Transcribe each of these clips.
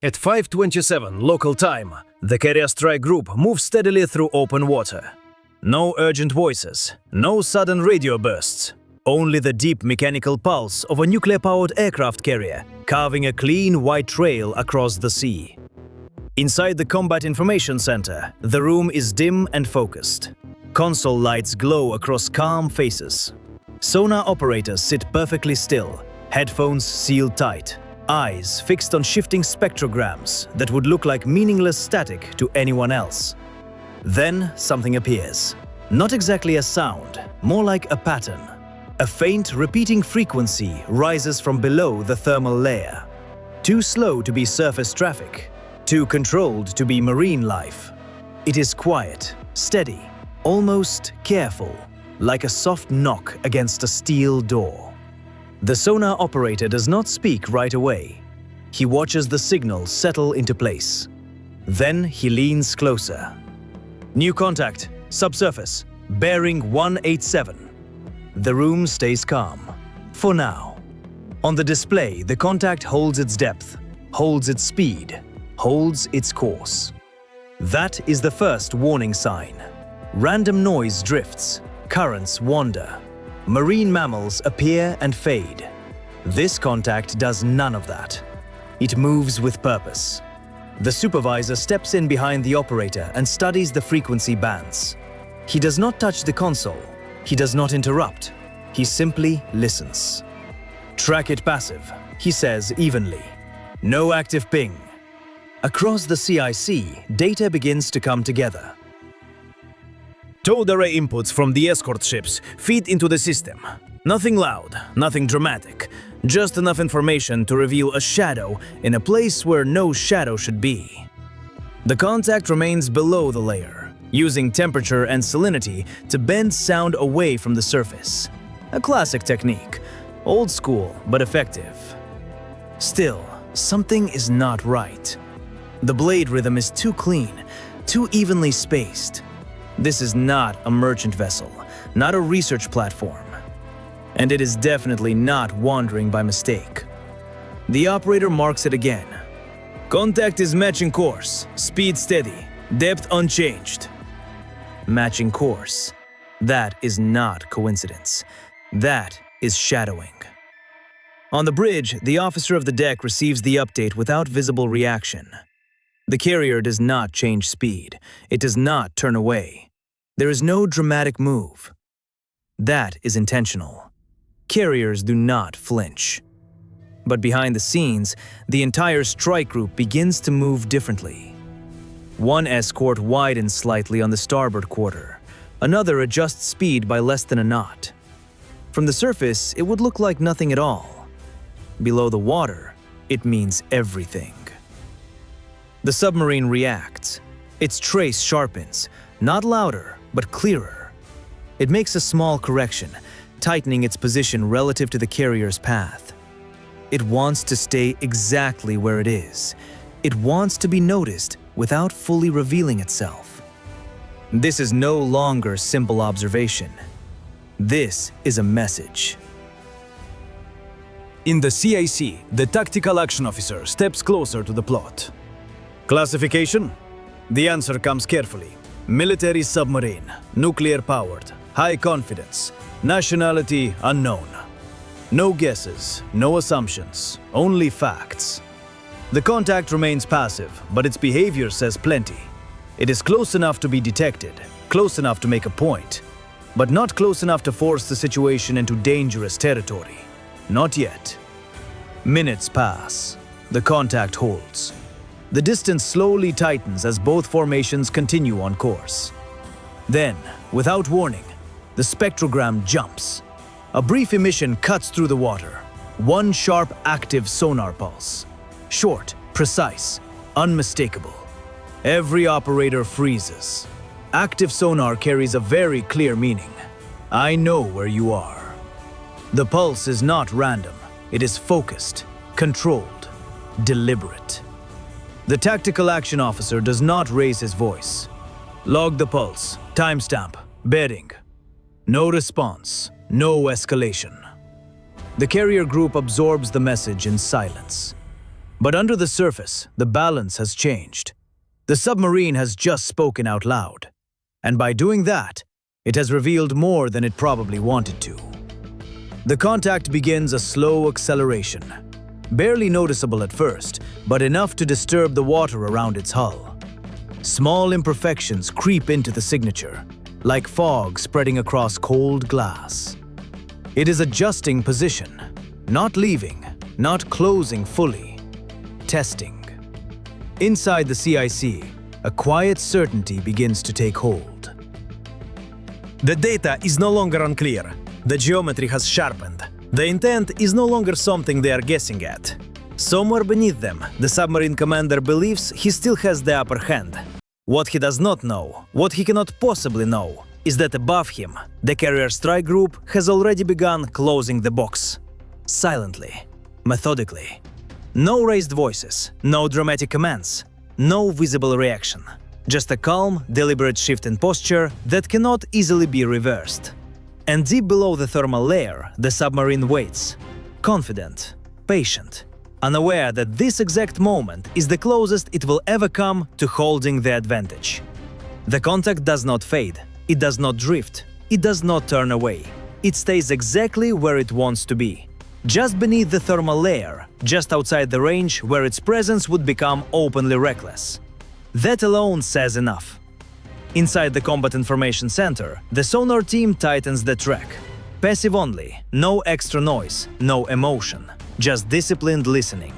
At 5:27 local time, the carrier strike group moves steadily through open water. No urgent voices, no sudden radio bursts, only the deep mechanical pulse of a nuclear-powered aircraft carrier carving a clean white trail across the sea. Inside the Combat Information Center, the room is dim and focused. Console lights glow across calm faces. Sonar operators sit perfectly still, headphones sealed tight, eyes fixed on shifting spectrograms that would look like meaningless static to anyone else. Then something appears. Not exactly a sound, more like a pattern. A faint, repeating frequency rises from below the thermal layer. Too slow to be surface traffic, too controlled to be marine life. It is quiet, steady, almost careful, like a soft knock against a steel door. The sonar operator does not speak right away. He watches the signal settle into place. Then he leans closer. New contact, subsurface, bearing 187. The room stays calm, for now. On the display, the contact holds its depth, holds its speed, holds its course. That is the first warning sign. Random noise drifts, currents wander. Marine mammals appear and fade. This contact does none of that. It moves with purpose. The supervisor steps in behind the operator and studies the frequency bands. He does not touch the console. He does not interrupt. He simply listens. Track it passive, he says evenly. No active ping. Across the CIC, data begins to come together. Towed array inputs from the escort ships feed into the system. Nothing loud, nothing dramatic, just enough information to reveal a shadow in a place where no shadow should be. The contact remains below the layer, using temperature and salinity to bend sound away from the surface. A classic technique, old school but effective. Still, something is not right. The blade rhythm is too clean, too evenly spaced. This is not a merchant vessel, not a research platform. And it is definitely not wandering by mistake. The operator marks it again. Contact is matching course, speed steady, depth unchanged. Matching course. That is not coincidence. That is shadowing. On the bridge, the officer of the deck receives the update without visible reaction. The carrier does not change speed. It does not turn away. There is no dramatic move. That is intentional. Carriers do not flinch. But behind the scenes, the entire strike group begins to move differently. One escort widens slightly on the starboard quarter. Another adjusts speed by less than a knot. From the surface, it would look like nothing at all. Below the water, it means everything. The submarine reacts. Its trace sharpens, not louder, but clearer. It makes a small correction, tightening its position relative to the carrier's path. It wants to stay exactly where it is. It wants to be noticed without fully revealing itself. This is no longer simple observation. This is a message. In the CIC, the tactical action officer steps closer to the plot. Classification? The answer comes carefully. Military submarine, nuclear-powered, high confidence, nationality unknown. No guesses, no assumptions, only facts. The contact remains passive, but its behavior says plenty. It is close enough to be detected, close enough to make a point, but not close enough to force the situation into dangerous territory. Not yet. Minutes pass. The contact holds. The distance slowly tightens as both formations continue on course. Then, without warning, the spectrogram jumps. A brief emission cuts through the water. One sharp, active sonar pulse. Short, precise, unmistakable. Every operator freezes. Active sonar carries a very clear meaning. I know where you are. The pulse is not random. It is focused, controlled, deliberate. The tactical action officer does not raise his voice. Log the pulse, timestamp, bearing. No response, no escalation. The carrier group absorbs the message in silence. But under the surface, the balance has changed. The submarine has just spoken out loud. And by doing that, it has revealed more than it probably wanted to. The contact begins a slow acceleration, barely noticeable at first, but enough to disturb the water around its hull. Small imperfections creep into the signature, like fog spreading across cold glass. It is adjusting position, not leaving, not closing fully, testing. Inside the CIC, a quiet certainty begins to take hold. The data is no longer unclear. The geometry has sharpened. The intent is no longer something they are guessing at. Somewhere beneath them, the submarine commander believes he still has the upper hand. What he does not know, what he cannot possibly know, is that above him, the carrier strike group has already begun closing the box. Silently, methodically. No raised voices, no dramatic commands, no visible reaction. Just a calm, deliberate shift in posture that cannot easily be reversed. And deep below the thermal layer, the submarine waits, confident, patient, unaware that this exact moment is the closest it will ever come to holding the advantage. The contact does not fade, it does not drift, it does not turn away. It stays exactly where it wants to be, just beneath the thermal layer, just outside the range where its presence would become openly reckless. That alone says enough. Inside the Combat Information Center, the sonar team tightens the track. Passive only, no extra noise, no emotion, just disciplined listening.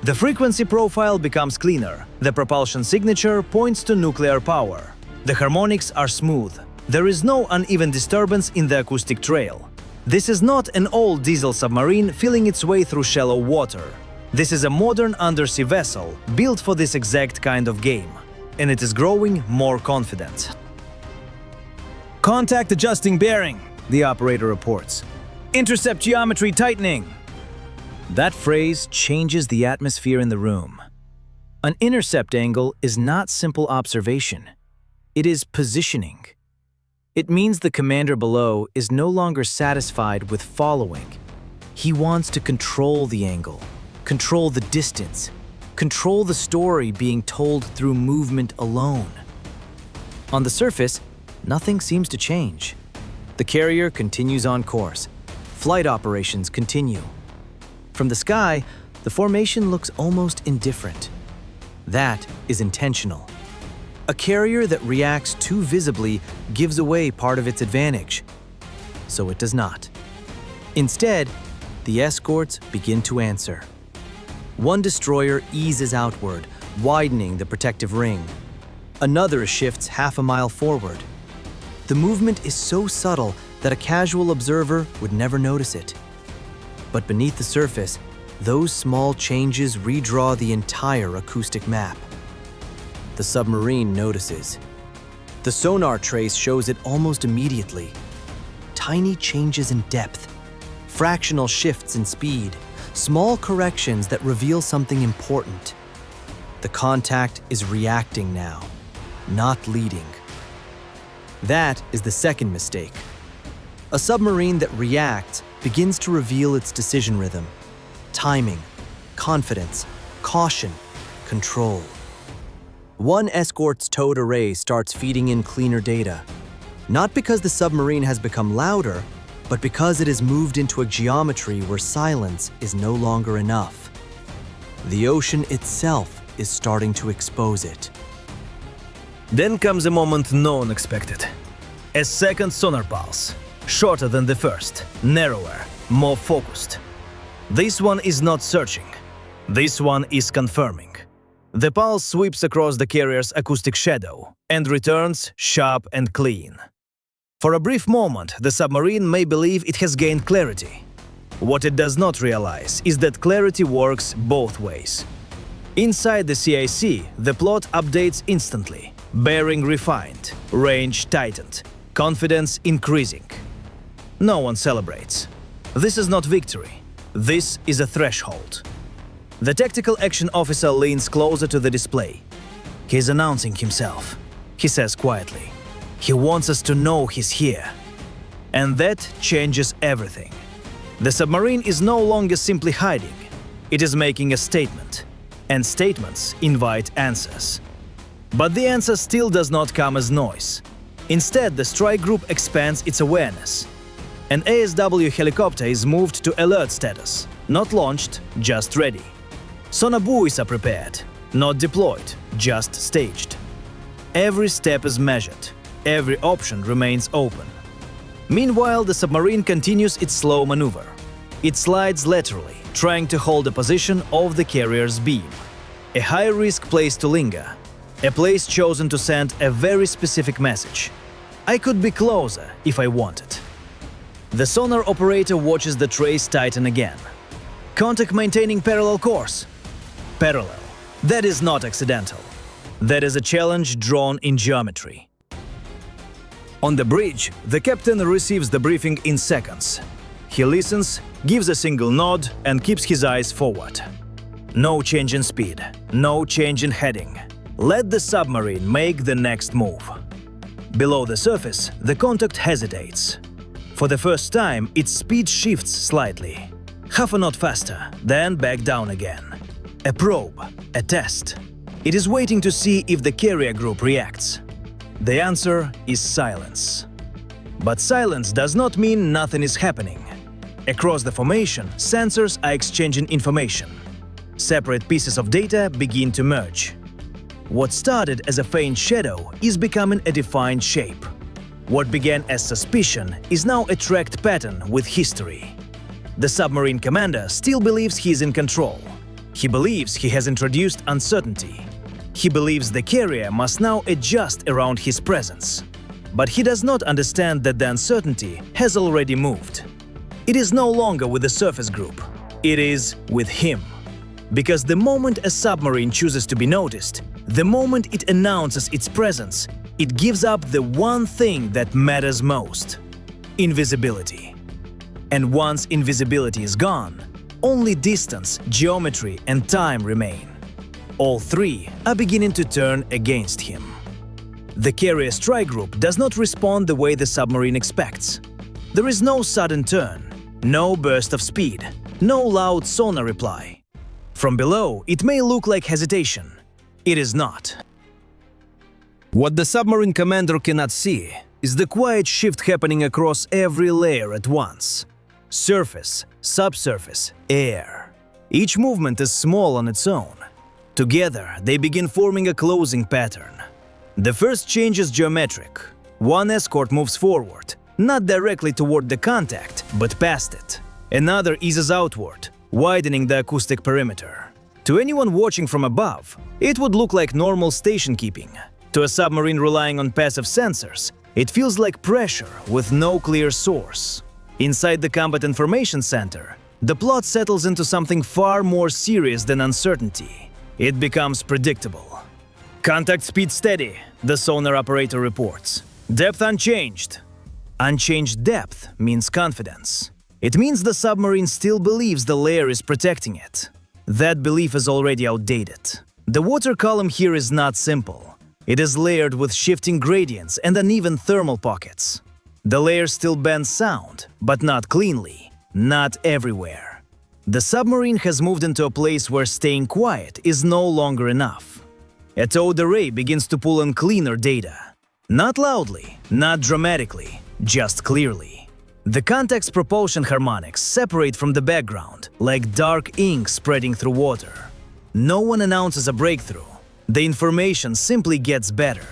The frequency profile becomes cleaner, the propulsion signature points to nuclear power. The harmonics are smooth. There is no uneven disturbance in the acoustic trail. This is not an old diesel submarine feeling its way through shallow water. This is a modern undersea vessel built for this exact kind of game. And it is growing more confident. Contact adjusting bearing, the operator reports. Intercept geometry tightening. That phrase changes the atmosphere in the room. An intercept angle is not simple observation. It is positioning. It means the commander below is no longer satisfied with following. He wants to control the angle, control the distance, control the story being told through movement alone. On the surface, nothing seems to change. The carrier continues on course. Flight operations continue. From the sky, the formation looks almost indifferent. That is intentional. A carrier that reacts too visibly gives away part of its advantage. So it does not. Instead, the escorts begin to answer. One destroyer eases outward, widening the protective ring. Another shifts half a mile forward. The movement is so subtle that a casual observer would never notice it. But beneath the surface, those small changes redraw the entire acoustic map. The submarine notices. The sonar trace shows it almost immediately. Tiny changes in depth, fractional shifts in speed, small corrections that reveal something important. The contact is reacting now, not leading. That is the second mistake. A submarine that reacts begins to reveal its decision rhythm, timing, confidence, caution, control. One escort's towed array starts feeding in cleaner data, not because the submarine has become louder, but because it has moved into a geometry where silence is no longer enough. The ocean itself is starting to expose it. Then comes a moment no one expected. A second sonar pulse, shorter than the first, narrower, more focused. This one is not searching. This one is confirming. The pulse sweeps across the carrier's acoustic shadow and returns sharp and clean. For a brief moment, the submarine may believe it has gained clarity. What it does not realize is that clarity works both ways. Inside the CIC, the plot updates instantly. Bearing refined, range tightened, confidence increasing. No one celebrates. This is not victory. This is a threshold. The tactical action officer leans closer to the display. He's announcing himself. He says quietly, he wants us to know he's here. And that changes everything. The submarine is no longer simply hiding. It is making a statement, and statements invite answers. But the answer still does not come as noise. Instead, the strike group expands its awareness. An ASW helicopter is moved to alert status, not launched, just ready. Sonar buoys are prepared, not deployed, just staged. Every step is measured, every option remains open. Meanwhile, the submarine continues its slow maneuver. It slides laterally, trying to hold the position of the carrier's beam. A high-risk place to linger, a place chosen to send a very specific message. I could be closer if I wanted. The sonar operator watches the trace tighten again. Contact maintaining parallel course. Parallel. That is not accidental. That is a challenge drawn in geometry. On the bridge, the captain receives the briefing in seconds. He listens, gives a single nod, and keeps his eyes forward. No change in speed, no change in heading. Let the submarine make the next move. Below the surface, the contact hesitates. For the first time, its speed shifts slightly. Half a knot faster, then back down again. A probe, a test. It is waiting to see if the carrier group reacts. The answer is silence. But silence does not mean nothing is happening. Across the formation, sensors are exchanging information. Separate pieces of data begin to merge. What started as a faint shadow is becoming a defined shape. What began as suspicion is now a tracked pattern with history. The submarine commander still believes he is in control. He believes he has introduced uncertainty. He believes the carrier must now adjust around his presence. But he does not understand that the uncertainty has already moved. It is no longer with the surface group. It is with him. Because the moment a submarine chooses to be noticed, the moment it announces its presence, it gives up the one thing that matters most: invisibility. And once invisibility is gone, only distance, geometry, and time remain. All three are beginning to turn against him. The carrier strike group does not respond the way the submarine expects. There is no sudden turn, no burst of speed, no loud sonar reply. From below, it may look like hesitation. It is not. What the submarine commander cannot see is the quiet shift happening across every layer at once. Surface, subsurface, air. Each movement is small on its own. Together, they begin forming a closing pattern. The first change is geometric. One escort moves forward, not directly toward the contact, but past it. Another eases outward, widening the acoustic perimeter. To anyone watching from above, it would look like normal station keeping. To a submarine relying on passive sensors, it feels like pressure with no clear source. Inside the Combat Information Center, the plot settles into something far more serious than uncertainty. It becomes predictable. Contact speed steady, the sonar operator reports. Depth unchanged. Unchanged depth means confidence. It means the submarine still believes the layer is protecting it. That belief is already outdated. The water column here is not simple. It is layered with shifting gradients and uneven thermal pockets. The layer still bends sound, but not cleanly, not everywhere. The submarine has moved into a place where staying quiet is no longer enough. A towed array begins to pull in cleaner data. Not loudly, not dramatically, just clearly. The contact's propulsion harmonics separate from the background, like dark ink spreading through water. No one announces a breakthrough. The information simply gets better.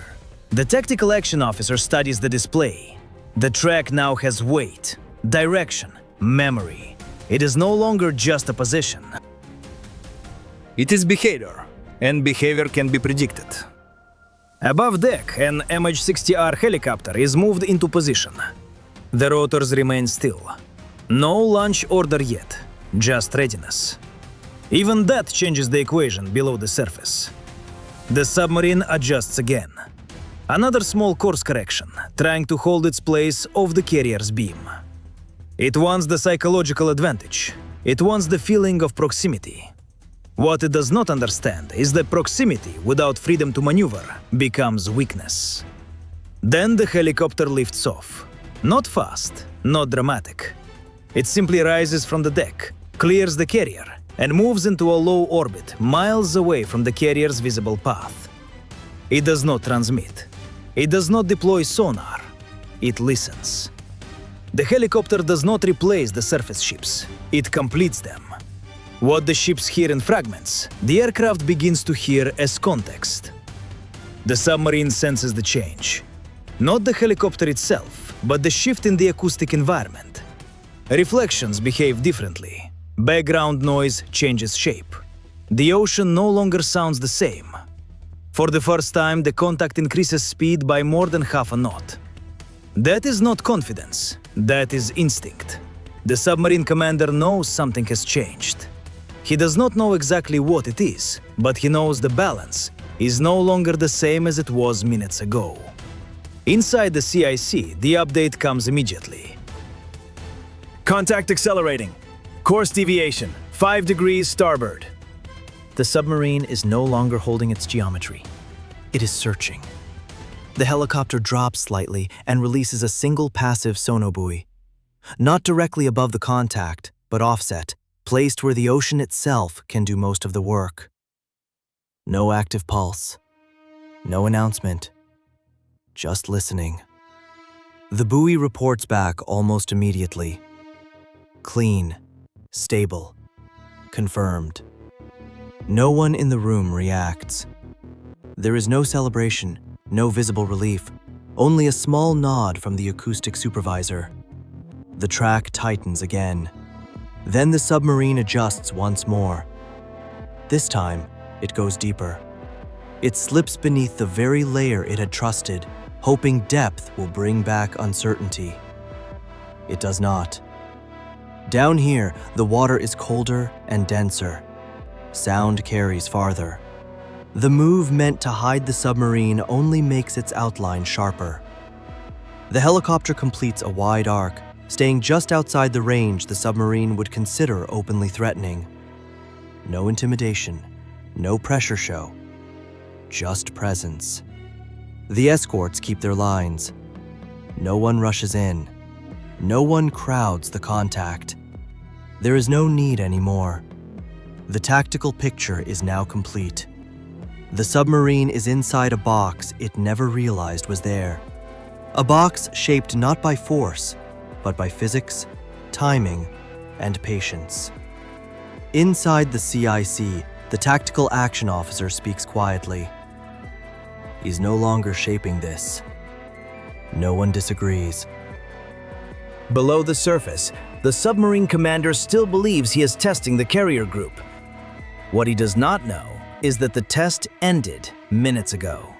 The tactical action officer studies the display. The track now has weight, direction, memory. It is no longer just a position. It is behavior, and behavior can be predicted. Above deck, an MH-60R helicopter is moved into position. The rotors remain still. No launch order yet, just readiness. Even that changes the equation below the surface. The submarine adjusts again. Another small course correction, trying to hold its place off the carrier's beam. It wants the psychological advantage. It wants the feeling of proximity. What it does not understand is that proximity without freedom to maneuver becomes weakness. Then the helicopter lifts off. Not fast, not dramatic. It simply rises from the deck, clears the carrier, and moves into a low orbit miles away from the carrier's visible path. It does not transmit. It does not deploy sonar. It listens. The helicopter does not replace the surface ships. It completes them. What the ships hear in fragments, the aircraft begins to hear as context. The submarine senses the change. Not the helicopter itself, but the shift in the acoustic environment. Reflections behave differently. Background noise changes shape. The ocean no longer sounds the same. For the first time, the contact increases speed by more than half a knot. That is not confidence. That is instinct. The submarine commander knows something has changed. He does not know exactly what it is, but he knows the balance is no longer the same as it was minutes ago. Inside the CIC, the update comes immediately. Contact accelerating. Course deviation, 5 degrees starboard. The submarine is no longer holding its geometry. It is searching. The helicopter drops slightly and releases a single passive sonobuoy. Not directly above the contact, but offset, placed where the ocean itself can do most of the work. No active pulse. No announcement. Just listening. The buoy reports back almost immediately. Clean. Stable. Confirmed. No one in the room reacts. There is no celebration, no visible relief, only a small nod from the acoustic supervisor. The track tightens again. Then the submarine adjusts once more. This time, it goes deeper. It slips beneath the very layer it had trusted, hoping depth will bring back uncertainty. It does not. Down here, the water is colder and denser. Sound carries farther. The move meant to hide the submarine only makes its outline sharper. The helicopter completes a wide arc, staying just outside the range the submarine would consider openly threatening. No intimidation, no pressure show, just presence. The escorts keep their lines. No one rushes in. No one crowds the contact. There is no need anymore. The tactical picture is now complete. The submarine is inside a box it never realized was there. A box shaped not by force, but by physics, timing, and patience. Inside the CIC, the tactical action officer speaks quietly. He's no longer shaping this. No one disagrees. Below the surface, the submarine commander still believes he is testing the carrier group. What he does not know is that the test ended minutes ago.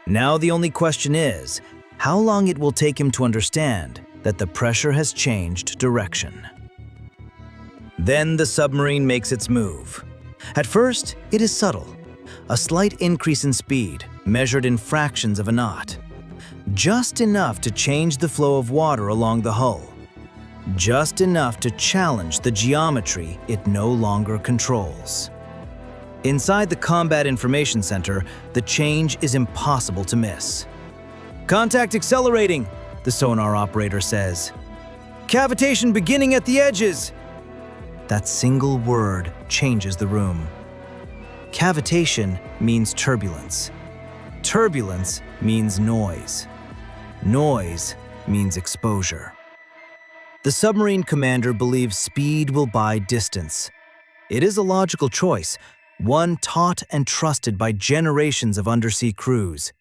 Now the only question is, how long it will take him to understand that the pressure has changed direction. Then the submarine makes its move. At first, it is subtle, a slight increase in speed, measured in fractions of a knot. Just enough to change the flow of water along the hull. Just enough to challenge the geometry it no longer controls. Inside the Combat Information Center, the change is impossible to miss. Contact accelerating, the sonar operator says. Cavitation beginning at the edges. That single word changes the room. Cavitation means turbulence. Turbulence means noise. Noise means exposure. The submarine commander believes speed will buy distance. It is a logical choice, one taught and trusted by generations of undersea crews.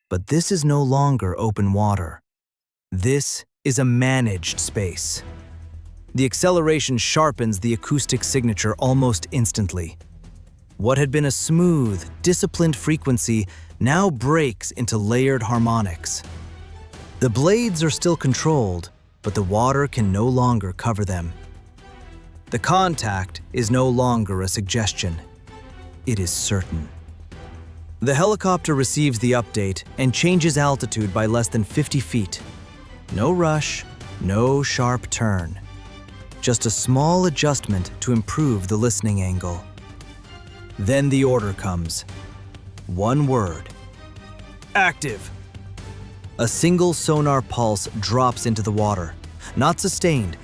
But this is no longer open water. This is a managed space. The acceleration sharpens the acoustic signature almost instantly. What had been a smooth, disciplined frequency now breaks into layered harmonics. The blades are still controlled, but the water can no longer cover them. The contact is no longer a suggestion. It is certain. The helicopter receives the update and changes altitude by less than 50 feet. No rush, no sharp turn. Just a small adjustment to improve the listening angle. Then the order comes. One word. Active. A single sonar pulse drops into the water. Not sustained,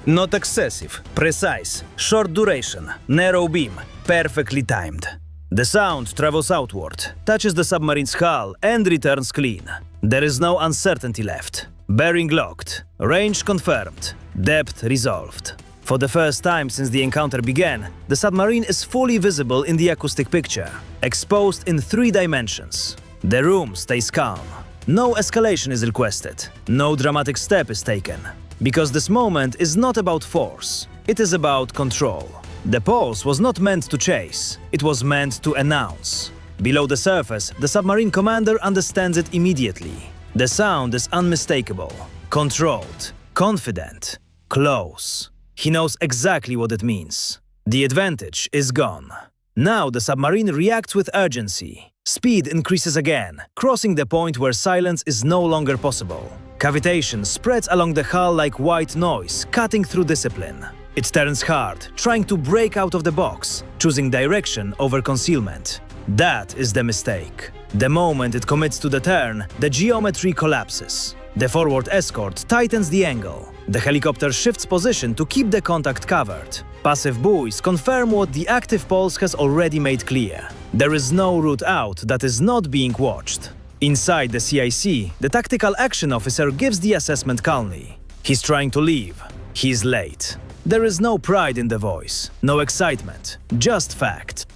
Not excessive, precise, short duration, narrow beam, perfectly timed. The sound travels outward, touches the submarine's hull, and returns clean. There is no uncertainty left. Bearing locked, range confirmed, depth resolved. For the first time since the encounter began, the submarine is fully visible in the acoustic picture, exposed in 3 dimensions. The room stays calm. No escalation is requested. No dramatic step is taken. Because this moment is not about force. It is about control. The pulse was not meant to chase. It was meant to announce. Below the surface, the submarine commander understands it immediately. The sound is unmistakable, controlled, confident, close. He knows exactly what it means. The advantage is gone. Now the submarine reacts with urgency. Speed increases again, crossing the point where silence is no longer possible. Cavitation spreads along the hull like white noise, cutting through discipline. It turns hard, trying to break out of the box, choosing direction over concealment. That is the mistake. The moment it commits to the turn, the geometry collapses. The forward escort tightens the angle. The helicopter shifts position to keep the contact covered. Passive buoys confirm what the active pulse has already made clear. There is no route out that is not being watched. Inside the CIC, the tactical action officer gives the assessment calmly. He's trying to leave. He's late. There is no pride in the voice, no excitement, just fact.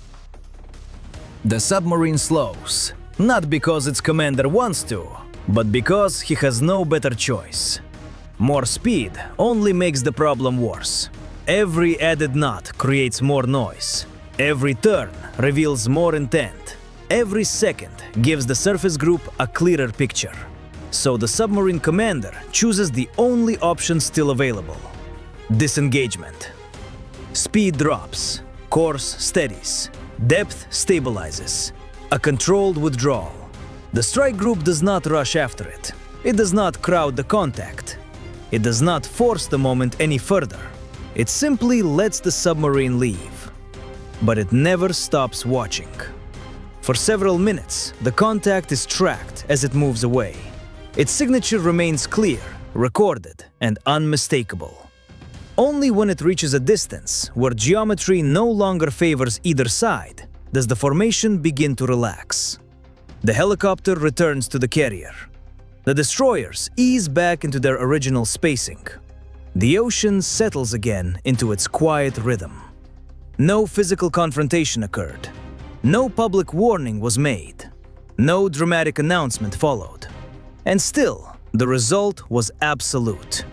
The submarine slows, not because its commander wants to, but because he has no better choice. More speed only makes the problem worse. Every added knot creates more noise. Every turn reveals more intent. Every second gives the surface group a clearer picture. So the submarine commander chooses the only option still available: disengagement. Speed drops, course steadies, depth stabilizes. A controlled withdrawal. The strike group does not rush after it. It does not crowd the contact. It does not force the moment any further. It simply lets the submarine leave. But it never stops watching. For several minutes, the contact is tracked as it moves away. Its signature remains clear, recorded, and unmistakable. Only when it reaches a distance where geometry no longer favors either side does the formation begin to relax. The helicopter returns to the carrier. The destroyers ease back into their original spacing. The ocean settles again into its quiet rhythm. No physical confrontation occurred. No public warning was made. No dramatic announcement followed. And still, the result was absolute.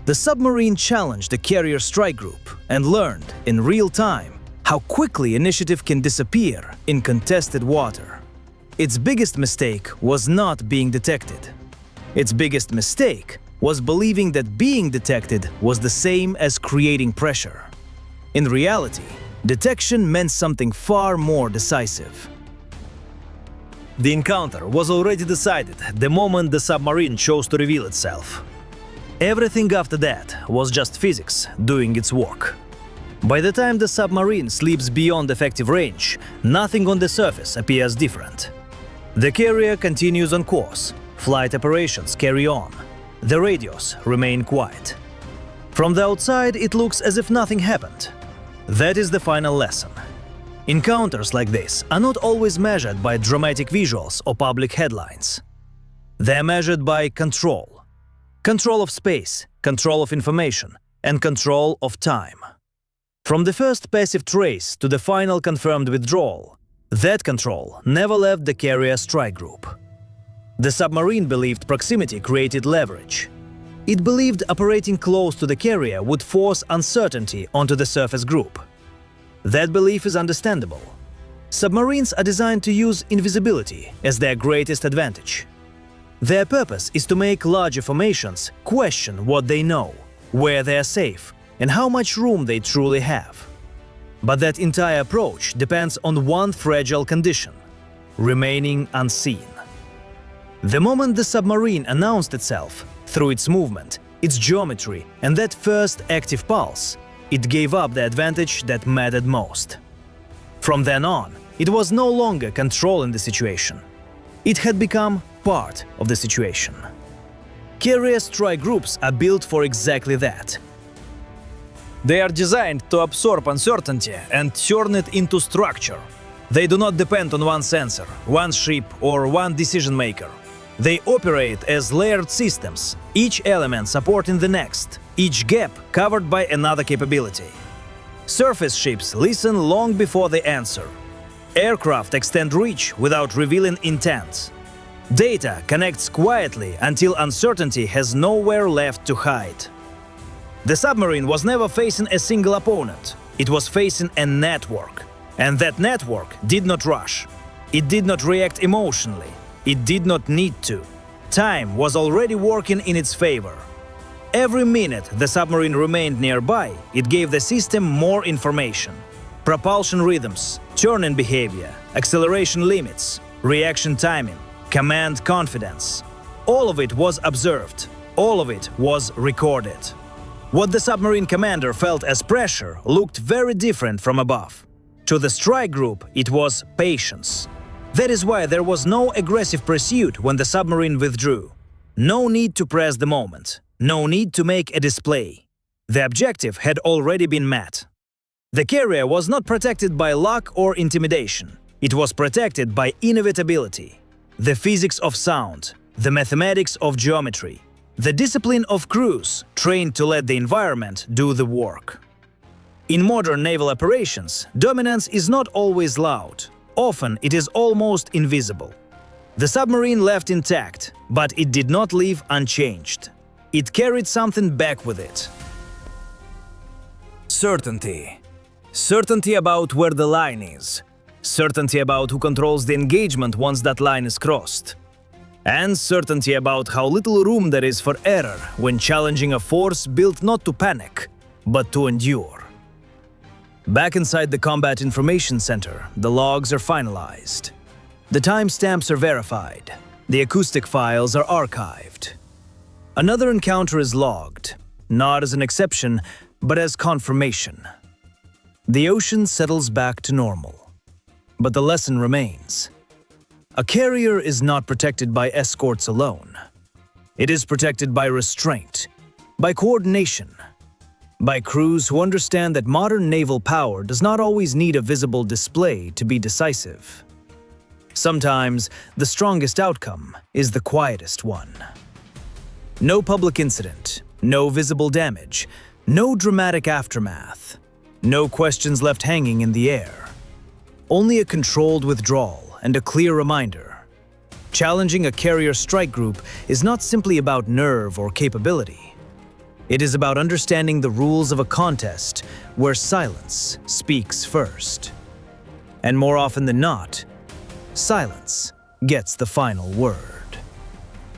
The submarine challenged the carrier strike group and learned in real time how quickly initiative can disappear in contested water. Its biggest mistake was not being detected. Its biggest mistake was believing that being detected was the same as creating pressure. In reality, detection meant something far more decisive. The encounter was already decided the moment the submarine chose to reveal itself. Everything after that was just physics doing its work. By the time the submarine slips beyond effective range, nothing on the surface appears different. The carrier continues on course. Flight operations carry on. The radios remain quiet. From the outside, it looks as if nothing happened. That is the final lesson. Encounters like this are not always measured by dramatic visuals or public headlines. They are measured by control. Control of space, control of information, and control of time. From the first passive trace to the final confirmed withdrawal, that control never left the carrier strike group. The submarine believed proximity created leverage. It believed operating close to the carrier would force uncertainty onto the surface group. That belief is understandable. Submarines are designed to use invisibility as their greatest advantage. Their purpose is to make larger formations question what they know, where they are safe, and how much room they truly have. But that entire approach depends on one fragile condition: remaining unseen. The moment the submarine announced itself, through its movement, its geometry, and that first active pulse, it gave up the advantage that mattered most. From then on, it was no longer controlling the situation. It had become part of the situation. Carrier strike groups are built for exactly that. They are designed to absorb uncertainty and turn it into structure. They do not depend on one sensor, one ship, or one decision maker. They operate as layered systems, each element supporting the next, each gap covered by another capability. Surface ships listen long before they answer. Aircraft extend reach without revealing intent. Data connects quietly until uncertainty has nowhere left to hide. The submarine was never facing a single opponent. It was facing a network. And that network did not rush. It did not react emotionally. It did not need to. Time was already working in its favor. Every minute the submarine remained nearby, it gave the system more information. Propulsion rhythms, turning behavior, acceleration limits, reaction timing, command confidence. All of it was observed. All of it was recorded. What the submarine commander felt as pressure looked very different from above. To the strike group, it was patience. That is why there was no aggressive pursuit when the submarine withdrew. No need to press the moment. No need to make a display. The objective had already been met. The carrier was not protected by luck or intimidation. It was protected by inevitability. The physics of sound, the mathematics of geometry, the discipline of crews trained to let the environment do the work. In modern naval operations, dominance is not always loud. Often it is almost invisible. The submarine left intact, but it did not leave unchanged. It carried something back with it. Certainty. Certainty about where the line is. Certainty about who controls the engagement once that line is crossed. And certainty about how little room there is for error when challenging a force built not to panic, but to endure. Back inside the Combat Information Center, the logs are finalized. The timestamps are verified. The acoustic files are archived. Another encounter is logged, not as an exception, but as confirmation. The ocean settles back to normal. But the lesson remains. A carrier is not protected by escorts alone. It is protected by restraint, by coordination, by crews who understand that modern naval power does not always need a visible display to be decisive. Sometimes, the strongest outcome is the quietest one. No public incident, no visible damage, no dramatic aftermath, no questions left hanging in the air. Only a controlled withdrawal and a clear reminder. Challenging a carrier strike group is not simply about nerve or capability. It is about understanding the rules of a contest where silence speaks first. And more often than not, silence gets the final word.